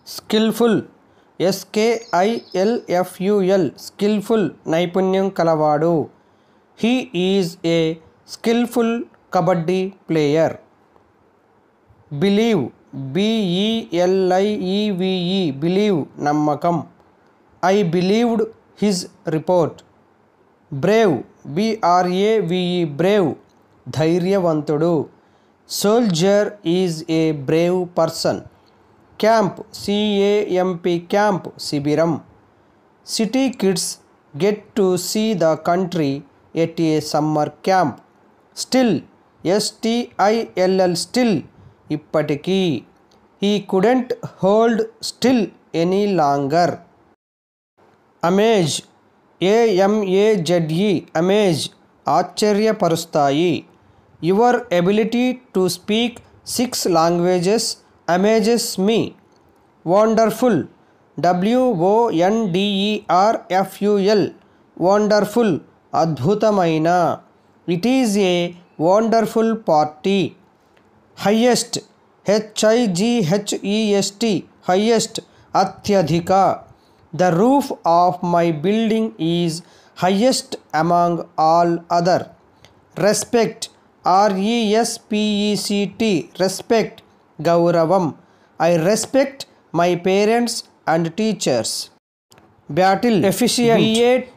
Skilful SKILFUL skilful నైపుణ్యం కలవాడు. He is a skilful kabaddi player. Believe BELIEVE believe నమ్మకం. I believed his report. Brave BRAVE brave ధైర్యవంతుడు. Soldier is a brave person. Camp CAMP camp శిబిరం. City kids get to see the country at a summer camp. Still STILL still ఇప్పటికీ. He couldn't hold still any longer. Amaze AMAZE amaze ఆశ్చర్యపరుస్తాయి. Your ability to speak 6 languages amazes me. Wonderful WONDERFUL wonderful అద్భుతమైన. It is A wonderful party. Highest HIGHEST highest అత్యధిక. The roof of my building is highest among all other. Respect RESPECT respect గౌరవం. I respect my parents and teachers. Battle efficient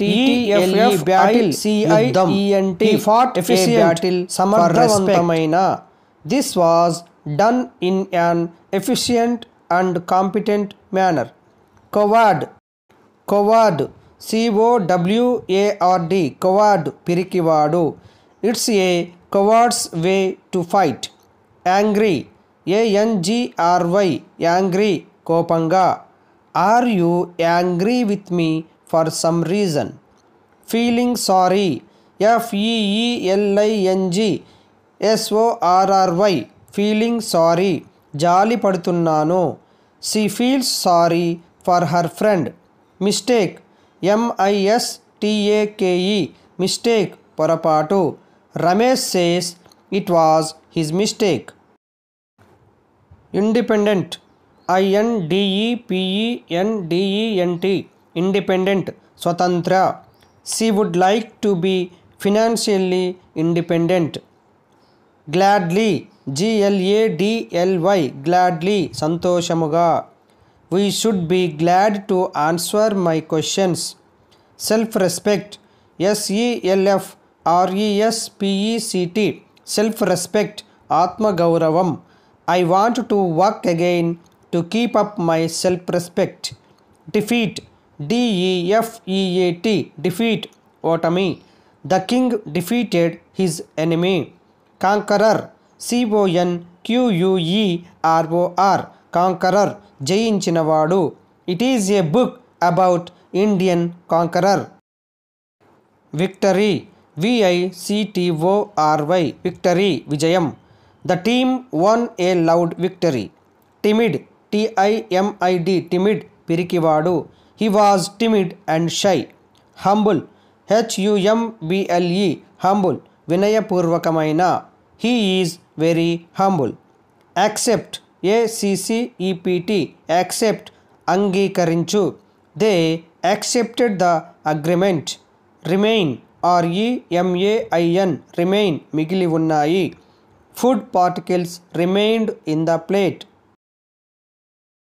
BATTLE battle CIENT fat battle సమర్థవంతమైన. This was done in an efficient and competent manner. Coward COWARD coward పిరికివాడు. It's a coward's way to fight. Angry ANGRY angry కోపంగా. Are you angry with me for some reason. Feeling sorry FEELING SORRY feeling sorry జాలి పడుతున్నాను. She feels sorry for her friend. Mistake MISTAKE mistake పొరపాటు. Ramesh says it was his mistake. Independent INDEPENDENT independent స్వతంత్ర. She would like to be financially independent. Gladly GLADLY gladly సంతోషముగా. We should be glad to answer my questions. Self respect SELFRESPECT self respect ఆత్మగౌరవం. I want to work again to keep up my self respect. Defeat DEFEAT defeat ఓటమి. The king defeated his enemy. Conqueror CONQUEROR conqueror జయించినవాడు. It is a book about Indian conqueror. Victory VICTORY victory విజయం. The team won a loud victory. Timid TIMID timid పిరికివాడు. He was timid and shy. Humble HUMBLE humble వినయపూర్వకమైన. He is very humble. Accept ACCEPT accept అంగీకరించు. They accepted the agreement. Remain REMAIN remain మిగిలి ఉన్నాయి. Food particles remained in the plate.